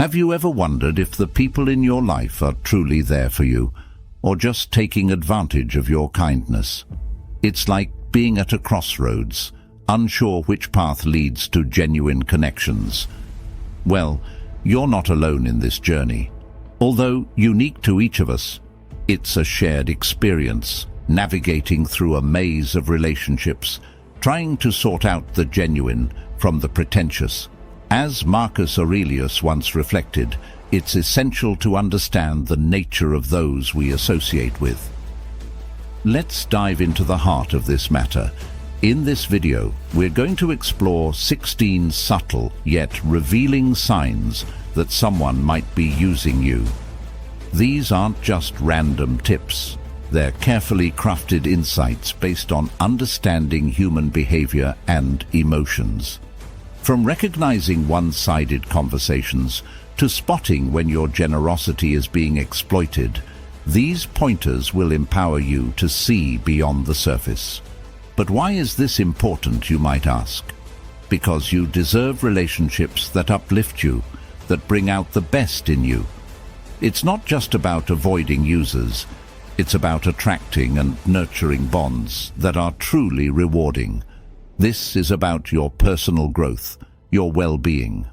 Have you ever wondered if the people in your life are truly there for you, or just taking advantage of your kindness? It's like being at a crossroads, unsure which path leads to genuine connections. Well, you're not alone in this journey. Although unique to each of us, it's a shared experience, navigating through a maze of relationships, trying to sort out the genuine from the pretentious. As Marcus Aurelius once reflected, it's essential to understand the nature of those we associate with. Let's dive into the heart of this matter. In this video, we're going to explore 16 subtle yet revealing signs that someone might be using you. These aren't just random tips. They're carefully crafted insights based on understanding human behavior and emotions. From recognizing one-sided conversations to spotting when your generosity is being exploited, these pointers will empower you to see beyond the surface. But why is this important, you might ask? Because you deserve relationships that uplift you, that bring out the best in you. It's not just about avoiding users, it's about attracting and nurturing bonds that are truly rewarding. This is about your personal growth, your well-being.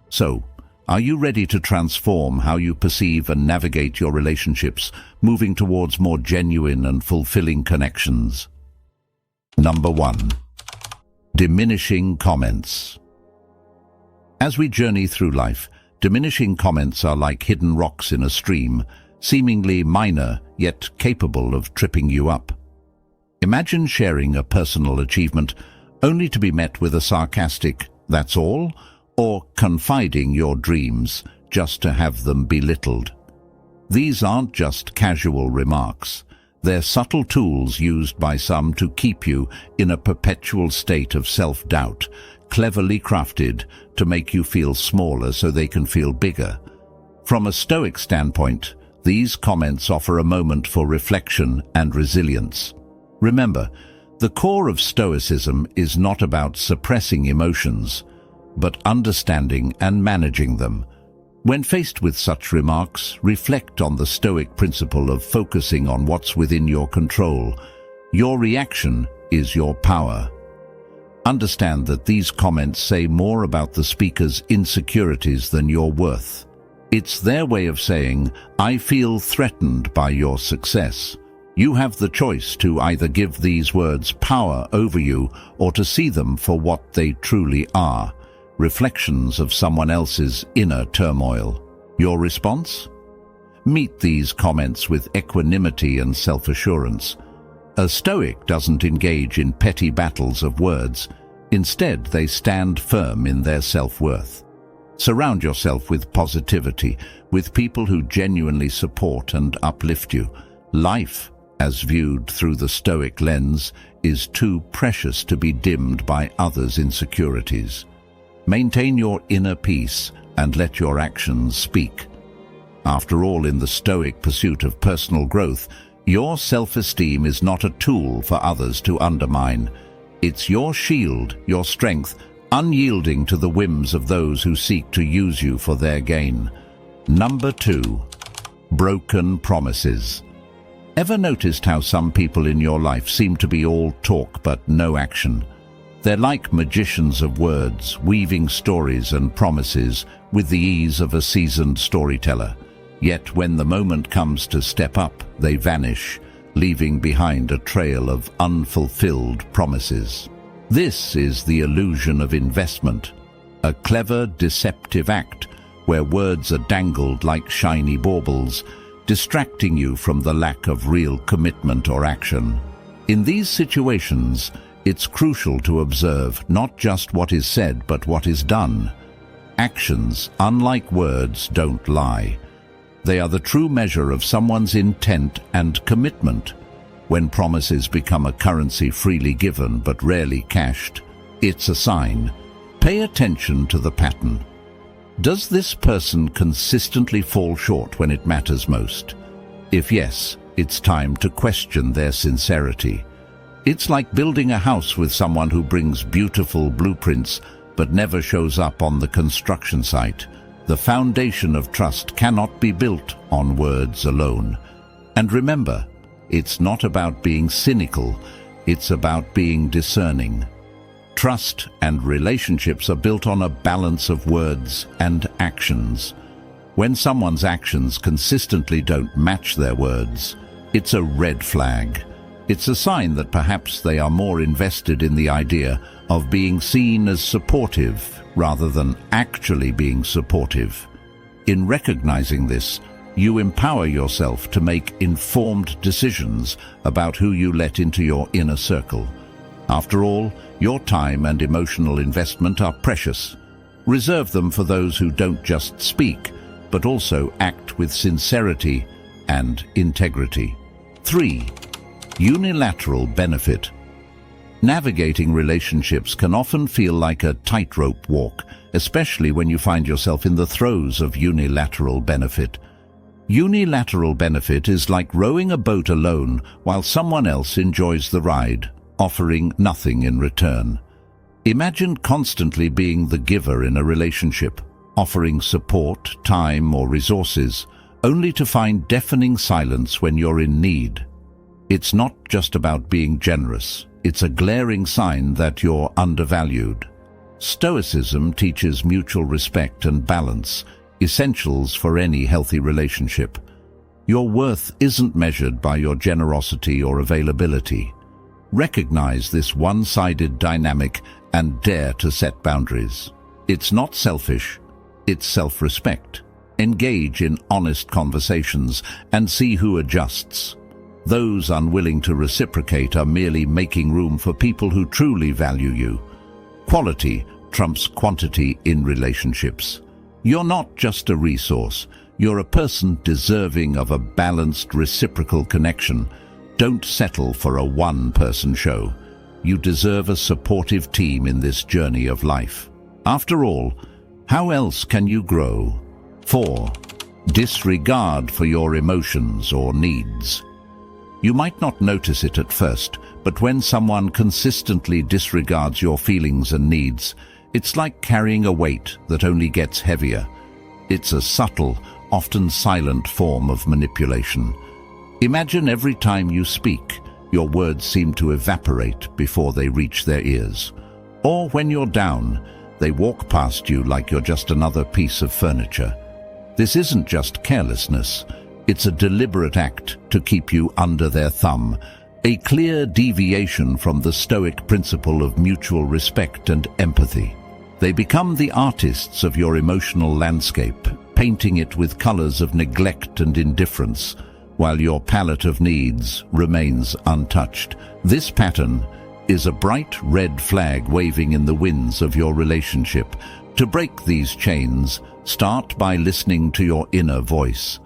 So, are you ready to transform how you perceive and navigate your relationships, moving towards more genuine and fulfilling connections? Number 1. Diminishing comments. As we journey through life, diminishing comments are like hidden rocks in a stream, seemingly minor yet capable of tripping you up. Imagine sharing a personal achievement only to be met with a sarcastic "that's all," or confiding your dreams just to have them belittled. These aren't just casual remarks. They're subtle tools used by some to keep you in a perpetual state of self-doubt, cleverly crafted to make you feel smaller so they can feel bigger. From a Stoic standpoint, these comments offer a moment for reflection and resilience. Remember, the core of Stoicism is not about suppressing emotions, but understanding and managing them. When faced with such remarks, reflect on the Stoic principle of focusing on what's within your control. Your reaction is your power. Understand that these comments say more about the speaker's insecurities than your worth. It's their way of saying, "I feel threatened by your success." You have the choice to either give these words power over you or to see them for what they truly are, reflections of someone else's inner turmoil. Your response? Meet these comments with equanimity and self-assurance. A Stoic doesn't engage in petty battles of words. Instead, they stand firm in their self-worth. Surround yourself with positivity, with people who genuinely support and uplift you. Life, as viewed through the Stoic lens, is too precious to be dimmed by others' insecurities. Maintain your inner peace and let your actions speak. After all, in the Stoic pursuit of personal growth, your self-esteem is not a tool for others to undermine. It's your shield, your strength, unyielding to the whims of those who seek to use you for their gain. Number 2. Broken promises. Ever noticed how some people in your life seem to be all talk but no action? They're like magicians of words, weaving stories and promises with the ease of a seasoned storyteller. Yet when the moment comes to step up, they vanish, leaving behind a trail of unfulfilled promises. This is the illusion of investment, a clever, deceptive act where words are dangled like shiny baubles, distracting you from the lack of real commitment or action. In these situations, it's crucial to observe not just what is said, but what is done. Actions, unlike words, don't lie. They are the true measure of someone's intent and commitment. When promises become a currency freely given but rarely cashed, it's a sign. Pay attention to the pattern. Does this person consistently fall short when it matters most? If yes, it's time to question their sincerity. It's like building a house with someone who brings beautiful blueprints but never shows up on the construction site. The foundation of trust cannot be built on words alone. And remember, it's not about being cynical, it's about being discerning. Trust and relationships are built on a balance of words and actions. When someone's actions consistently don't match their words, it's a red flag. It's a sign that perhaps they are more invested in the idea of being seen as supportive rather than actually being supportive. In recognizing this, you empower yourself to make informed decisions about who you let into your inner circle. After all, your time and emotional investment are precious. Reserve them for those who don't just speak, but also act with sincerity and integrity. 3. Unilateral benefit. Navigating relationships can often feel like a tightrope walk, especially when you find yourself in the throes of unilateral benefit. Unilateral benefit is like rowing a boat alone while someone else enjoys the ride, offering nothing in return. Imagine constantly being the giver in a relationship, offering support, time, or resources, only to find deafening silence when you're in need. It's not just about being generous. It's a glaring sign that you're undervalued. Stoicism teaches mutual respect and balance, essentials for any healthy relationship. Your worth isn't measured by your generosity or availability. Recognize this one-sided dynamic and dare to set boundaries. It's not selfish, it's self-respect. Engage in honest conversations and see who adjusts. Those unwilling to reciprocate are merely making room for people who truly value you. Quality trumps quantity in relationships. You're not just a resource, you're a person deserving of a balanced reciprocal connection. Don't settle for a one-person show. You deserve a supportive team in this journey of life. After all, how else can you grow? 4. Disregard for your emotions or needs. You might not notice it at first, but when someone consistently disregards your feelings and needs, it's like carrying a weight that only gets heavier. It's a subtle, often silent form of manipulation. Imagine every time you speak, your words seem to evaporate before they reach their ears. Or when you're down, they walk past you like you're just another piece of furniture. This isn't just carelessness. It's a deliberate act to keep you under their thumb, a clear deviation from the Stoic principle of mutual respect and empathy. They become the artists of your emotional landscape, painting it with colors of neglect and indifference, while your palette of needs remains untouched. This pattern is a bright red flag waving in the winds of your relationship. To break these chains, start by listening to your inner voice.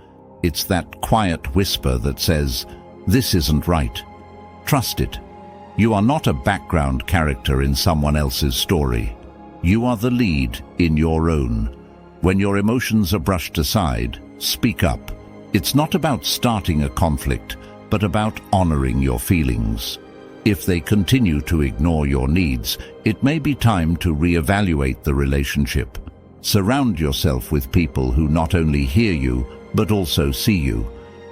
It's that quiet whisper that says, "This isn't right." Trust it. You are not a background character in someone else's story. You are the lead in your own. When your emotions are brushed aside, speak up. It's not about starting a conflict, but about honoring your feelings. If they continue to ignore your needs, it may be time to reevaluate the relationship. Surround yourself with people who not only hear you, but also see you.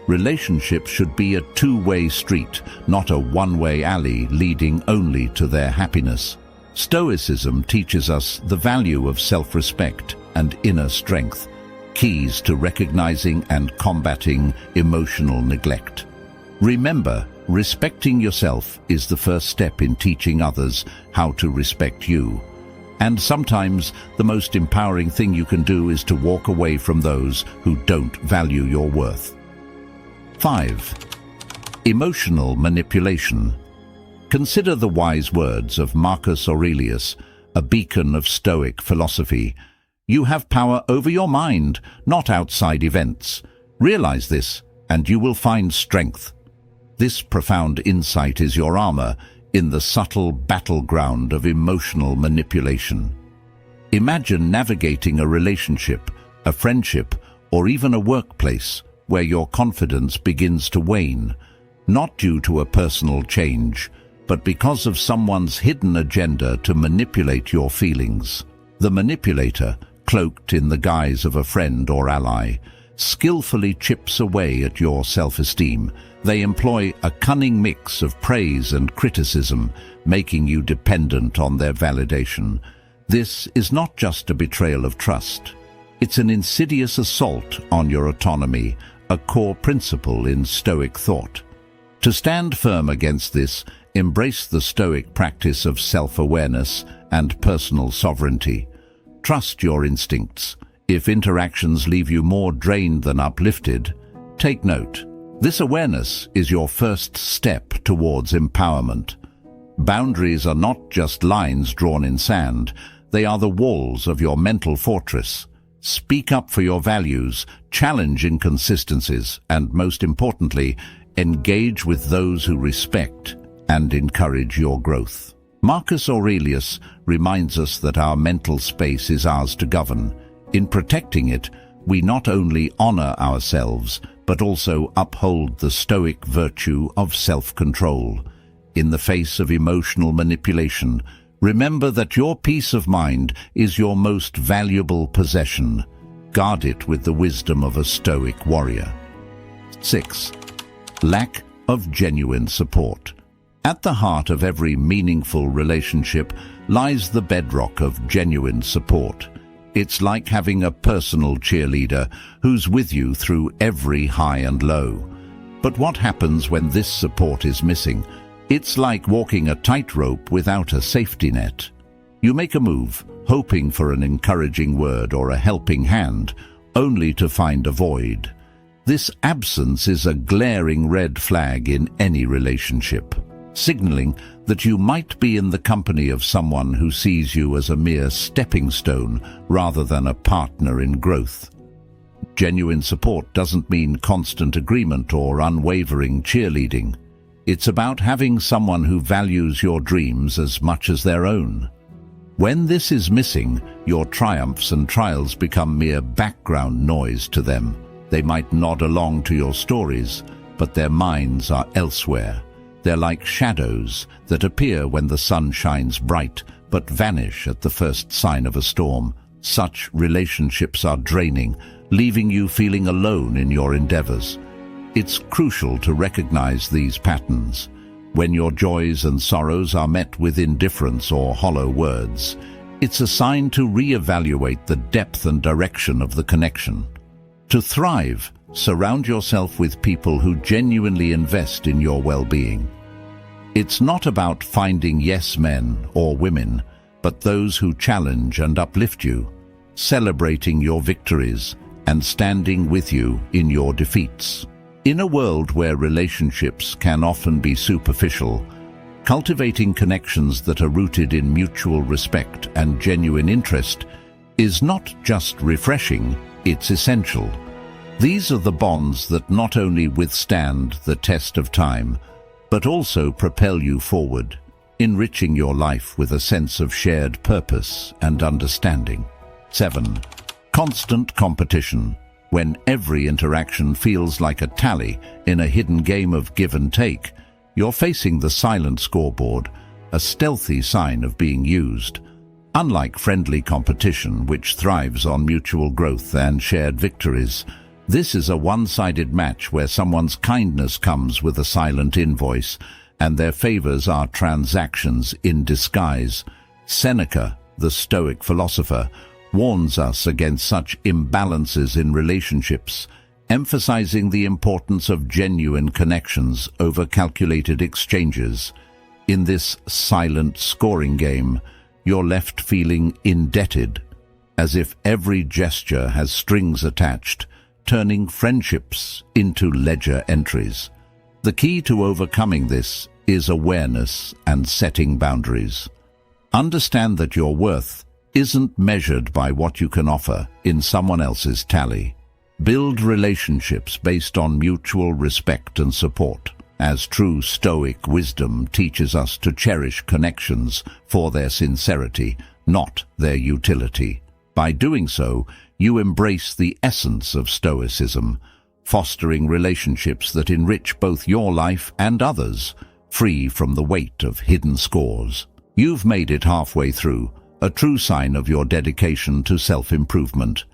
Relationships should be a two-way street, not a one-way alley leading only to their happiness. Stoicism teaches us the value of self-respect and inner strength, keys to recognizing and combating emotional neglect. Remember, respecting yourself is the first step in teaching others how to respect you. And sometimes the most empowering thing you can do is to walk away from those who don't value your worth. 5. Emotional manipulation. Consider the wise words of Marcus Aurelius, a beacon of Stoic philosophy. You have power over your mind, not outside events. Realize this, and you will find strength. This profound insight is your armor in the subtle battleground of emotional manipulation. Imagine navigating a relationship, a friendship, or even a workplace where your confidence begins to wane, not due to a personal change, but because of someone's hidden agenda to manipulate your feelings. The manipulator, cloaked in the guise of a friend or ally, skillfully chips away at your self-esteem. They employ a cunning mix of praise and criticism, making you dependent on their validation. This is not just a betrayal of trust. It's an insidious assault on your autonomy, a core principle in Stoic thought. To stand firm against this, embrace the Stoic practice of self-awareness and personal sovereignty. Trust your instincts. If interactions leave you more drained than uplifted, take note. This awareness is your first step towards empowerment. Boundaries are not just lines drawn in sand. They are the walls of your mental fortress. Speak up for your values, challenge inconsistencies, and most importantly, engage with those who respect and encourage your growth. Marcus Aurelius reminds us that our mental space is ours to govern. In protecting it, we not only honor ourselves, but also uphold the Stoic virtue of self-control. In the face of emotional manipulation, remember that your peace of mind is your most valuable possession. Guard it with the wisdom of a Stoic warrior. 6. Lack of genuine support. At the heart of every meaningful relationship lies the bedrock of genuine support. It's like having a personal cheerleader who's with you through every high and low. But what happens when this support is missing? It's like walking a tightrope without a safety net. You make a move, hoping for an encouraging word or a helping hand, only to find a void. This absence is a glaring red flag in any relationship, signaling that you might be in the company of someone who sees you as a mere stepping stone rather than a partner in growth. Genuine support doesn't mean constant agreement or unwavering cheerleading. It's about having someone who values your dreams as much as their own. When this is missing, your triumphs and trials become mere background noise to them. They might nod along to your stories, but their minds are elsewhere. They're like shadows that appear when the sun shines bright, but vanish at the first sign of a storm. Such relationships are draining, leaving you feeling alone in your endeavors. It's crucial to recognize these patterns. When your joys and sorrows are met with indifference or hollow words, it's a sign to reevaluate the depth and direction of the connection. To thrive, surround yourself with people who genuinely invest in your well-being. It's not about finding yes men or women, but those who challenge and uplift you, celebrating your victories and standing with you in your defeats. In a world where relationships can often be superficial, cultivating connections that are rooted in mutual respect and genuine interest is not just refreshing, it's essential. These are the bonds that not only withstand the test of time, but also propel you forward, enriching your life with a sense of shared purpose and understanding. 7. Constant competition. When every interaction feels like a tally in a hidden game of give and take, you're facing the silent scoreboard, a stealthy sign of being used. Unlike friendly competition, which thrives on mutual growth and shared victories, this is a one-sided match where someone's kindness comes with a silent invoice, and their favors are transactions in disguise. Seneca, the Stoic philosopher, warns us against such imbalances in relationships, emphasizing the importance of genuine connections over calculated exchanges. In this silent scoring game, you're left feeling indebted, as if every gesture has strings attached, turning friendships into ledger entries. The key to overcoming this is awareness and setting boundaries. Understand that your worth isn't measured by what you can offer in someone else's tally. Build relationships based on mutual respect and support, as true Stoic wisdom teaches us to cherish connections for their sincerity, not their utility. By doing so, you embrace the essence of Stoicism, fostering relationships that enrich both your life and others, free from the weight of hidden scores. You've made it halfway through. a true sign of your dedication to self-improvement.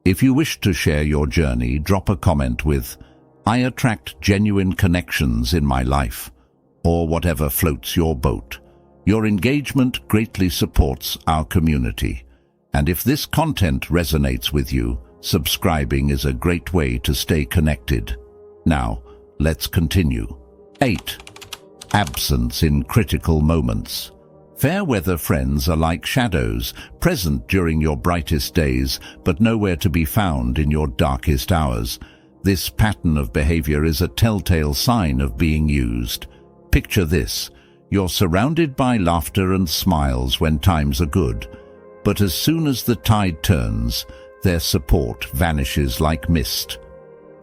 If you wish to share your journey, drop a comment with, "I attract genuine connections in my life," or whatever floats your boat. Your engagement greatly supports our community. And if this content resonates with you, subscribing is a great way to stay connected. Now, let's continue. 8. Absence in critical moments. Fair weather friends are like shadows, present during your brightest days, but nowhere to be found in your darkest hours. This pattern of behavior is a telltale sign of being used. Picture this. You're surrounded by laughter and smiles when times are good, but as soon as the tide turns, their support vanishes like mist.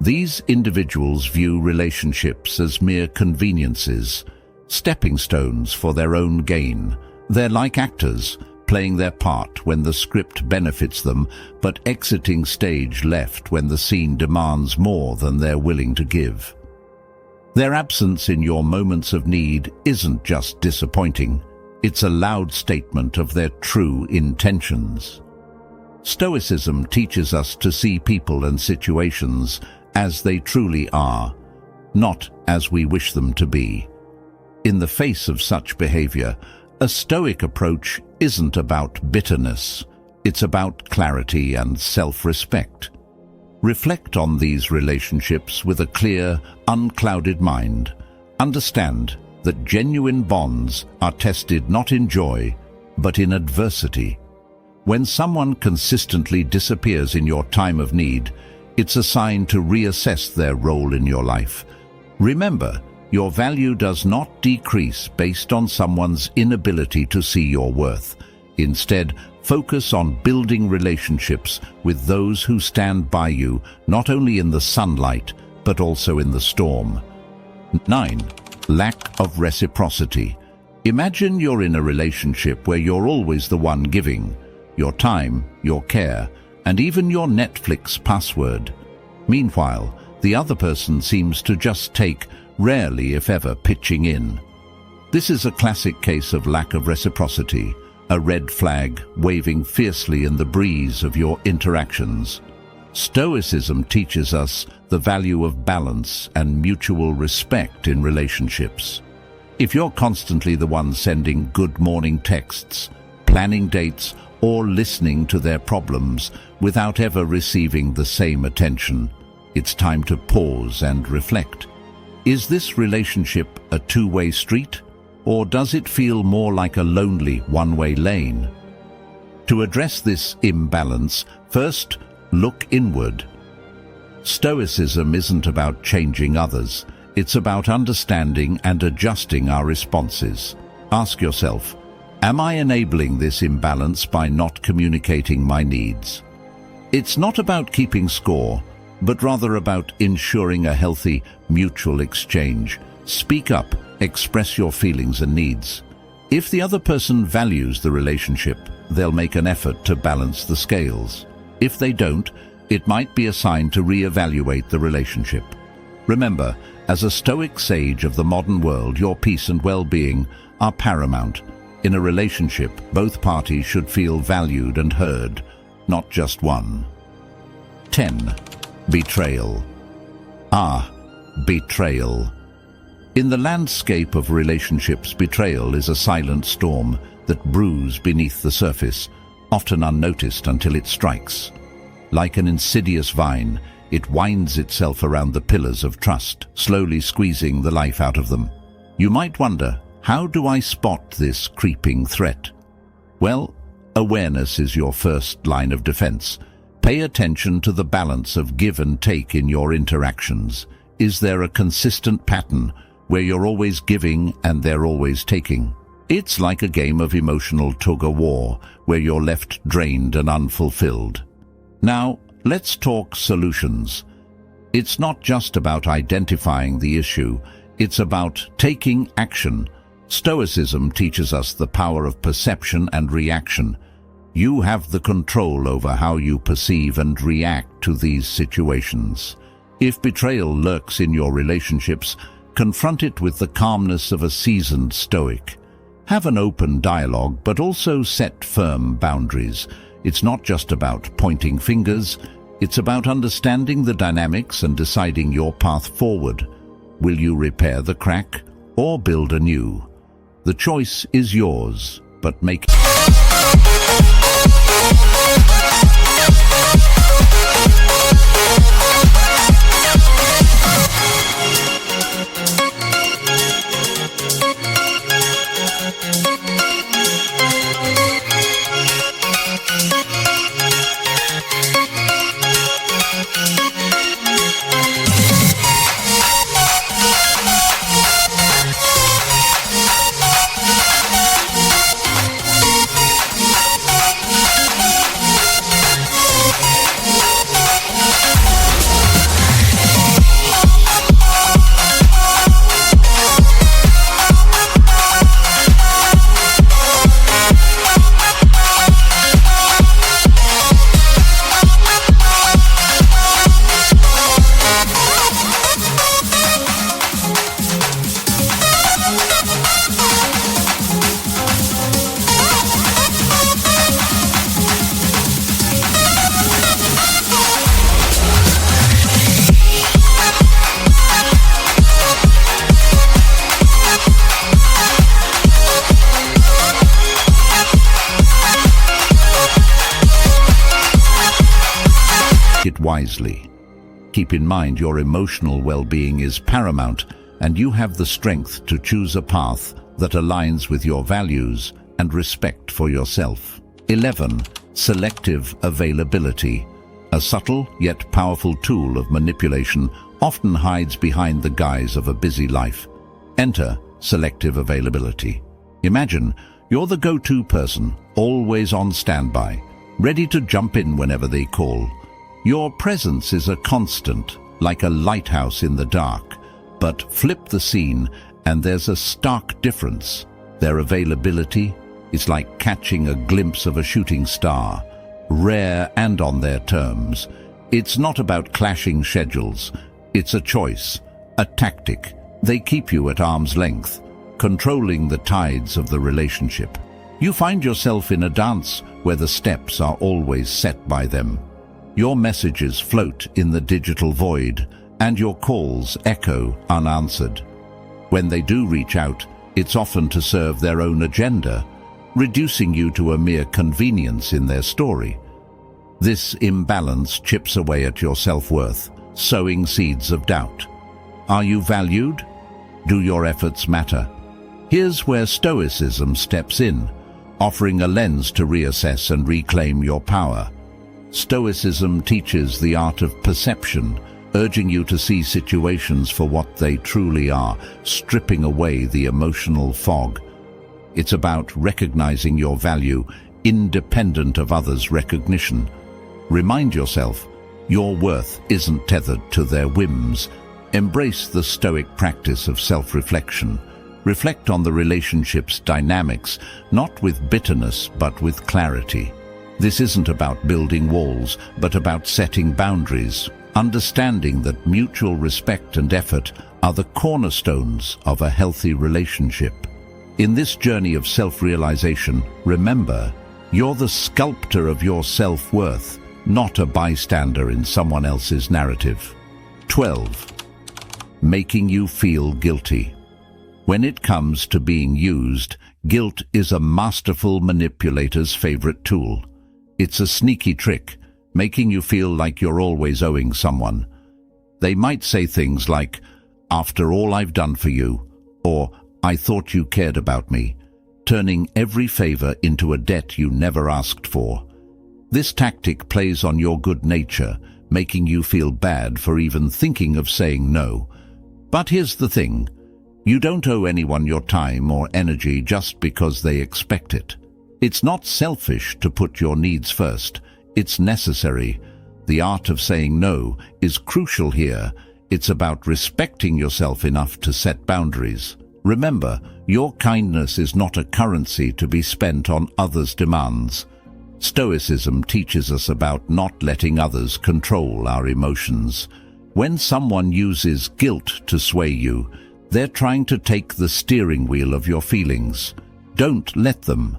These individuals view relationships as mere conveniences, stepping stones for their own gain. They're like actors, playing their part when the script benefits them, but exiting stage left when the scene demands more than they're willing to give. Their absence in your moments of need isn't just disappointing, it's a loud statement of their true intentions. Stoicism teaches us to see people and situations as they truly are, not as we wish them to be. In the face of such behavior, a Stoic approach isn't about bitterness, it's about clarity and self-respect. Reflect on these relationships with a clear, unclouded mind. Understand that genuine bonds are tested not in joy, but in adversity. When someone consistently disappears in your time of need, it's a sign to reassess their role in your life. Remember, your value does not decrease based on someone's inability to see your worth. Instead, focus on building relationships with those who stand by you, not only in the sunlight, but also in the storm. 9. Lack of reciprocity. Imagine you're in a relationship where you're always the one giving your time, your care, and even your Netflix password. Meanwhile, the other person seems to just take, rarely if ever pitching in. This is a classic case of lack of reciprocity, a red flag waving fiercely in the breeze of your interactions. Stoicism teaches us the value of balance and mutual respect in relationships. If you're constantly the one sending good morning texts, planning dates, or listening to their problems without ever receiving the same attention, it's time to pause and reflect. Is this relationship a two-way street, or does it feel more like a lonely one-way lane? To address this imbalance, first, look inward. Stoicism isn't about changing others. It's about understanding and adjusting our responses. Ask yourself, am I enabling this imbalance by not communicating my needs? It's not about keeping score, but rather about ensuring a healthy, mutual exchange. Speak up, express your feelings and needs. If the other person values the relationship, they'll make an effort to balance the scales. If they don't, it might be a sign to reevaluate the relationship. Remember, as a Stoic sage of the modern world, your peace and well-being are paramount. In a relationship, both parties should feel valued and heard, not just one. 10. Betrayal. Betrayal. In the landscape of relationships, betrayal is a silent storm that brews beneath the surface, often unnoticed until it strikes. Like an insidious vine, it winds itself around the pillars of trust, slowly squeezing the life out of them. You might wonder, how do I spot this creeping threat? Well, awareness is your first line of defense. Pay attention to the balance of give and take in your interactions. Is there a consistent pattern where you're always giving and they're always taking? It's like a game of emotional tug-of-war where you're left drained and unfulfilled. Now, let's talk solutions. It's not just about identifying the issue, it's about taking action. Stoicism teaches us the power of perception and reaction. You have the control over how you perceive and react to these situations. If betrayal lurks in your relationships, confront it with the calmness of a seasoned Stoic. Have an open dialogue, but also set firm boundaries. It's not just about pointing fingers, it's about understanding the dynamics and deciding your path forward. Will you repair the crack or build anew? The choice is yours, but make it wisely. Keep in mind your emotional well-being is paramount, and you have the strength to choose a path that aligns with your values and respect for yourself. 11. Selective availability. A subtle yet powerful tool of manipulation often hides behind the guise of a busy life. Enter selective availability. Imagine you're the go-to person, always on standby, ready to jump in whenever they call. Your presence is a constant, like a lighthouse in the dark. But flip the scene, and there's a stark difference. Their availability is like catching a glimpse of a shooting star, rare and on their terms. It's not about clashing schedules. It's a choice, a tactic. They keep you at arm's length, controlling the tides of the relationship. You find yourself in a dance where the steps are always set by them. Your messages float in the digital void, and your calls echo unanswered. When they do reach out, it's often to serve their own agenda, reducing you to a mere convenience in their story. This imbalance chips away at your self-worth, sowing seeds of doubt. Are you valued? Do your efforts matter? Here's where Stoicism steps in, offering a lens to reassess and reclaim your power. Stoicism teaches the art of perception, urging you to see situations for what they truly are, stripping away the emotional fog. It's about recognizing your value, independent of others' recognition. Remind yourself, your worth isn't tethered to their whims. Embrace the Stoic practice of self-reflection. Reflect on the relationship's dynamics, not with bitterness, but with clarity. This isn't about building walls, but about setting boundaries, understanding that mutual respect and effort are the cornerstones of a healthy relationship. In this journey of self-realization, remember, you're the sculptor of your self-worth, not a bystander in someone else's narrative. 12. Making you feel guilty. When it comes to being used, guilt is a masterful manipulator's favorite tool. It's a sneaky trick, making you feel like you're always owing someone. They might say things like, "After all I've done for you," or "I thought you cared about me," turning every favor into a debt you never asked for. This tactic plays on your good nature, making you feel bad for even thinking of saying no. But here's the thing. You don't owe anyone your time or energy just because they expect it. It's not selfish to put your needs first. It's necessary. The art of saying no is crucial here. It's about respecting yourself enough to set boundaries. Remember, your kindness is not a currency to be spent on others' demands. Stoicism teaches us about not letting others control our emotions. When someone uses guilt to sway you, they're trying to take the steering wheel of your feelings. Don't let them.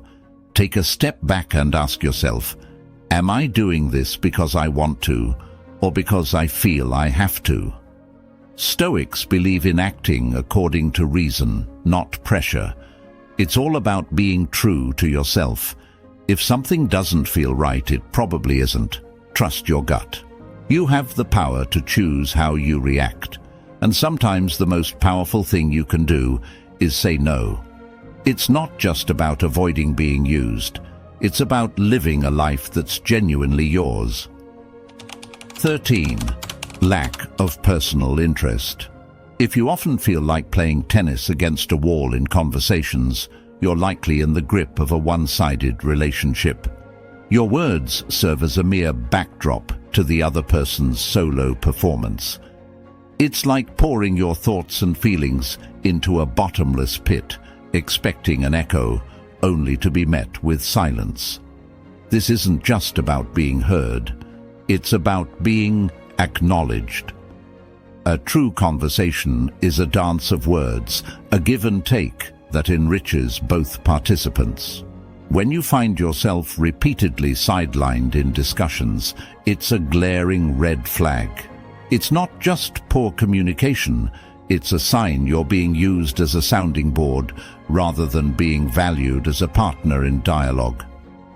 Take a step back and ask yourself, am I doing this because I want to, or because I feel I have to? Stoics believe in acting according to reason, not pressure. It's all about being true to yourself. If something doesn't feel right, it probably isn't. Trust your gut. You have the power to choose how you react, and sometimes the most powerful thing you can do is say no. It's not just about avoiding being used. It's about living a life that's genuinely yours. 13. Lack of personal interest. If you often feel like playing tennis against a wall in conversations, you're likely in the grip of a one-sided relationship. Your words serve as a mere backdrop to the other person's solo performance. It's like pouring your thoughts and feelings into a bottomless pit, expecting an echo, only to be met with silence. This isn't just about being heard. It's about being acknowledged. A true conversation is a dance of words, a give and take that enriches both participants. When you find yourself repeatedly sidelined in discussions, it's a glaring red flag. It's not just poor communication, it's a sign you're being used as a sounding board rather than being valued as a partner in dialogue.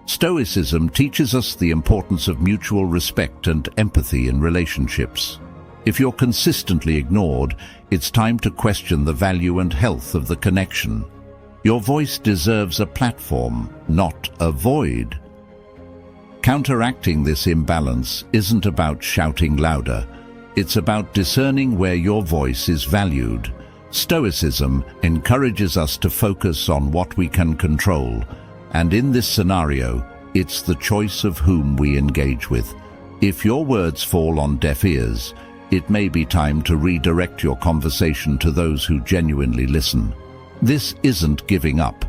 Stoicism teaches us the importance of mutual respect and empathy in relationships. If you're consistently ignored, it's time to question the value and health of the connection. Your voice deserves a platform, not a void. Counteracting this imbalance isn't about shouting louder. It's about discerning where your voice is valued. Stoicism encourages us to focus on what we can control, and in this scenario, it's the choice of whom we engage with. If your words fall on deaf ears, it may be time to redirect your conversation to those who genuinely listen. This isn't giving up.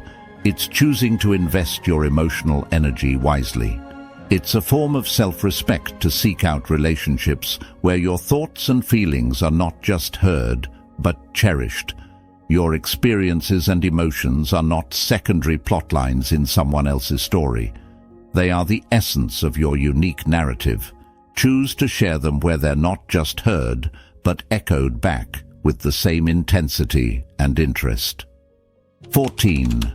It's choosing to invest your emotional energy wisely. It's a form of self-respect to seek out relationships where your thoughts and feelings are not just heard, but cherished. Your experiences and emotions are not secondary plot lines in someone else's story. They are the essence of your unique narrative. Choose to share them where they're not just heard, but echoed back with the same intensity and interest. 14.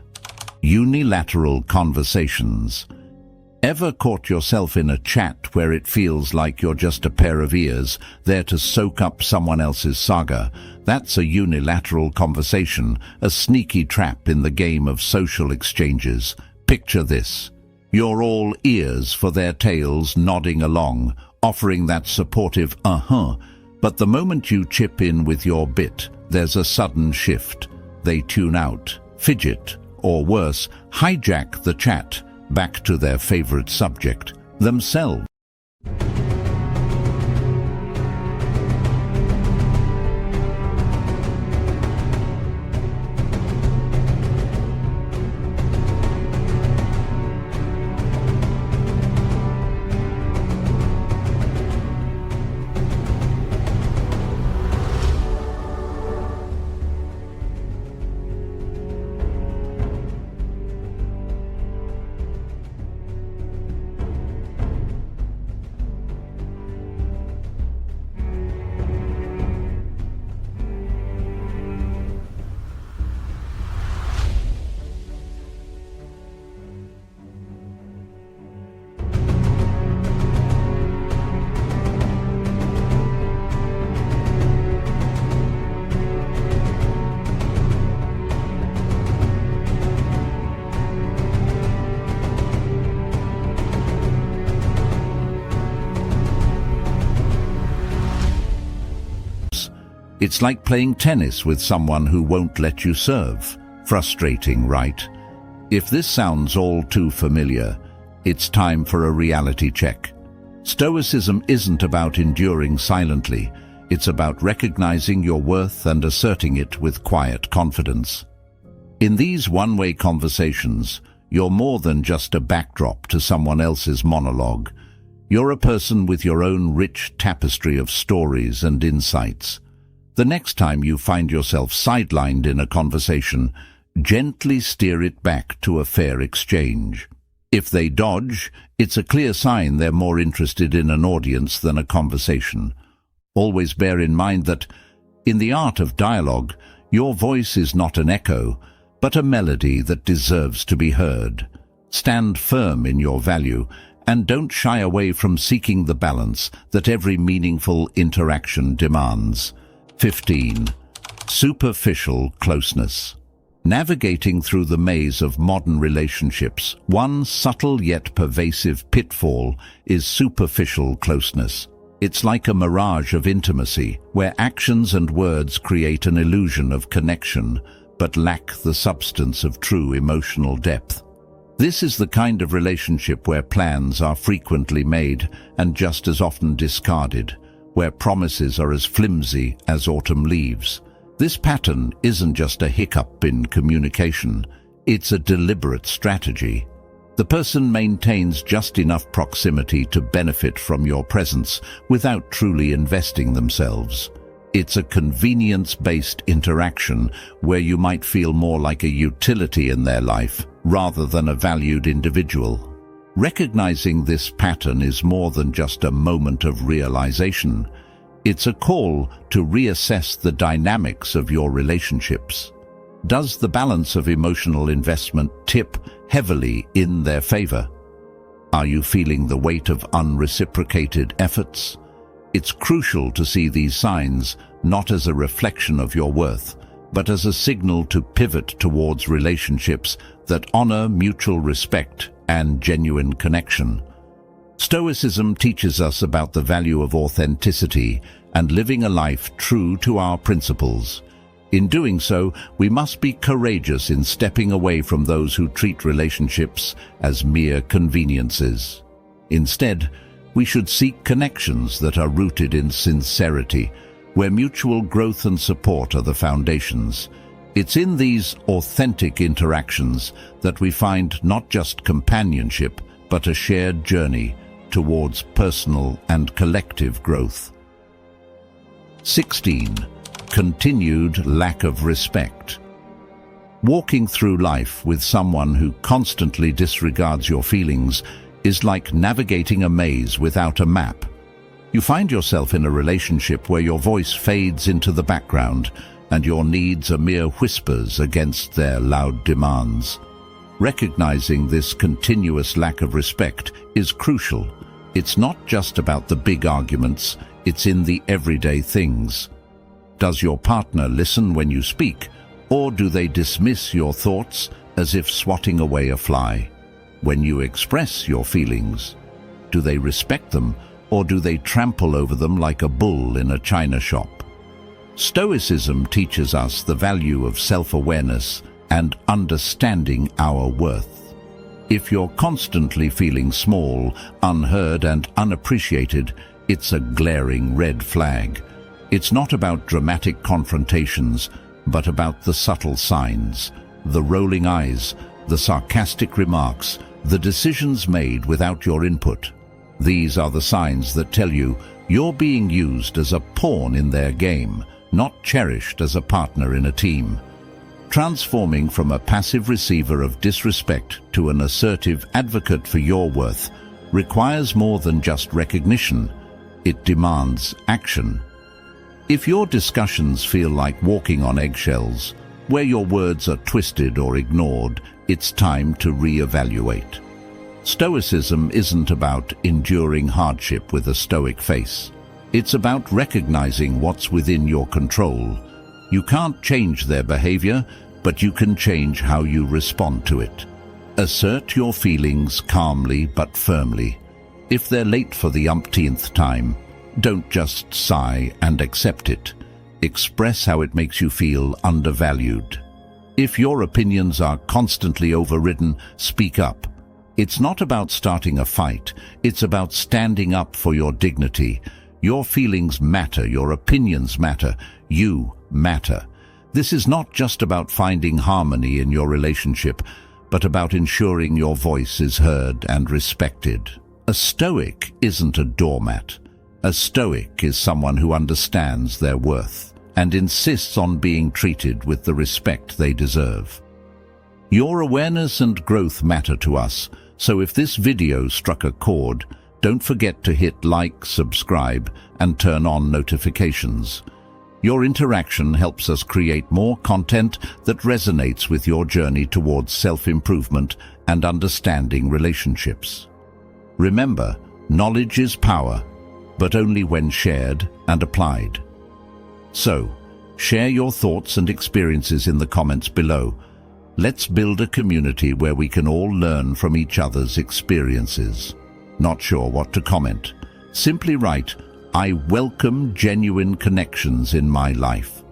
Unilateral conversations. Ever caught yourself in a chat where it feels like you're just a pair of ears there to soak up someone else's saga? That's a unilateral conversation, a sneaky trap in the game of social exchanges. Picture this. You're all ears for their tales, nodding along, offering that supportive but the moment you chip in with your bit, there's a sudden shift. They tune out, fidget, or worse, hijack the chat back to their favorite subject, themselves. It's like playing tennis with someone who won't let you serve. Frustrating, right? If this sounds all too familiar, it's time for a reality check. Stoicism isn't about enduring silently. It's about recognizing your worth and asserting it with quiet confidence. In these one-way conversations, you're more than just a backdrop to someone else's monologue. You're a person with your own rich tapestry of stories and insights. The next time you find yourself sidelined in a conversation, Gently steer it back to a fair exchange. If they dodge, it's a clear sign they're more interested in an audience than a conversation. Always bear in mind that, in the art of dialogue, your voice is not an echo, but a melody that deserves to be heard. Stand firm in your value, and don't shy away from seeking the balance that every meaningful interaction demands. 15. Superficial closeness. Navigating through the maze of modern relationships, one subtle yet pervasive pitfall is superficial closeness. It's like a mirage of intimacy, where actions and words create an illusion of connection, but lack the substance of true emotional depth. This is the kind of relationship where plans are frequently made and just as often discarded, where promises are as flimsy as autumn leaves. This pattern isn't just a hiccup in communication, it's a deliberate strategy. The person maintains just enough proximity to benefit from your presence without truly investing themselves. It's a convenience-based interaction where you might feel more like a utility in their life rather than a valued individual. Recognizing this pattern is more than just a moment of realization. It's a call to reassess the dynamics of your relationships. Does the balance of emotional investment tip heavily in their favor? Are you feeling the weight of unreciprocated efforts? It's crucial to see these signs not as a reflection of your worth, but as a signal to pivot towards relationships that honor mutual respect and genuine connection. Stoicism teaches us about the value of authenticity and living a life true to our principles. In doing so, we must be courageous in stepping away from those who treat relationships as mere conveniences. Instead, we should seek connections that are rooted in sincerity, where mutual growth and support are the foundations. It's in these authentic interactions that we find not just companionship, but a shared journey towards personal and collective growth. 16. Continued lack of respect. Walking through life with someone who constantly disregards your feelings is like navigating a maze without a map. You find yourself in a relationship where your voice fades into the background and your needs are mere whispers against their loud demands. Recognizing this continuous lack of respect is crucial. It's not just about the big arguments, it's in the everyday things. Does your partner listen when you speak, or do they dismiss your thoughts as if swatting away a fly? When you express your feelings, do they respect them, or do they trample over them like a bull in a china shop? Stoicism teaches us the value of self-awareness and understanding our worth. If you're constantly feeling small, unheard, and unappreciated, it's a glaring red flag. It's not about dramatic confrontations, but about the subtle signs, the rolling eyes, the sarcastic remarks, the decisions made without your input. These are the signs that tell you you're being used as a pawn in their game, not cherished as a partner in a team. Transforming from a passive receiver of disrespect to an assertive advocate for your worth requires more than just recognition. It demands action. If your discussions feel like walking on eggshells, where your words are twisted or ignored, it's time to reevaluate. Stoicism isn't about enduring hardship with a stoic face. It's about recognizing what's within your control. You can't change their behavior, but you can change how you respond to it. Assert your feelings calmly but firmly. If they're late for the umpteenth time, don't just sigh and accept it. Express how it makes you feel undervalued. If your opinions are constantly overridden, speak up. It's not about starting a fight, it's about standing up for your dignity. Your feelings matter, your opinions matter, you matter. This is not just about finding harmony in your relationship, but about ensuring your voice is heard and respected. A Stoic isn't a doormat. A Stoic is someone who understands their worth and insists on being treated with the respect they deserve. Your awareness and growth matter to us, so if this video struck a chord, don't forget to hit like, subscribe, and turn on notifications. Your interaction helps us create more content that resonates with your journey towards self-improvement and understanding relationships. Remember, knowledge is power, but only when shared and applied. So, share your thoughts and experiences in the comments below. Let's build a community where we can all learn from each other's experiences. Not sure what to comment? Simply write, "I welcome genuine connections in my life."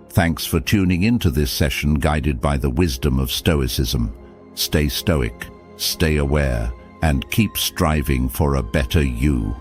Thanks for tuning into this session guided by the wisdom of Stoicism. Stay stoic, stay aware, and keep striving for a better you.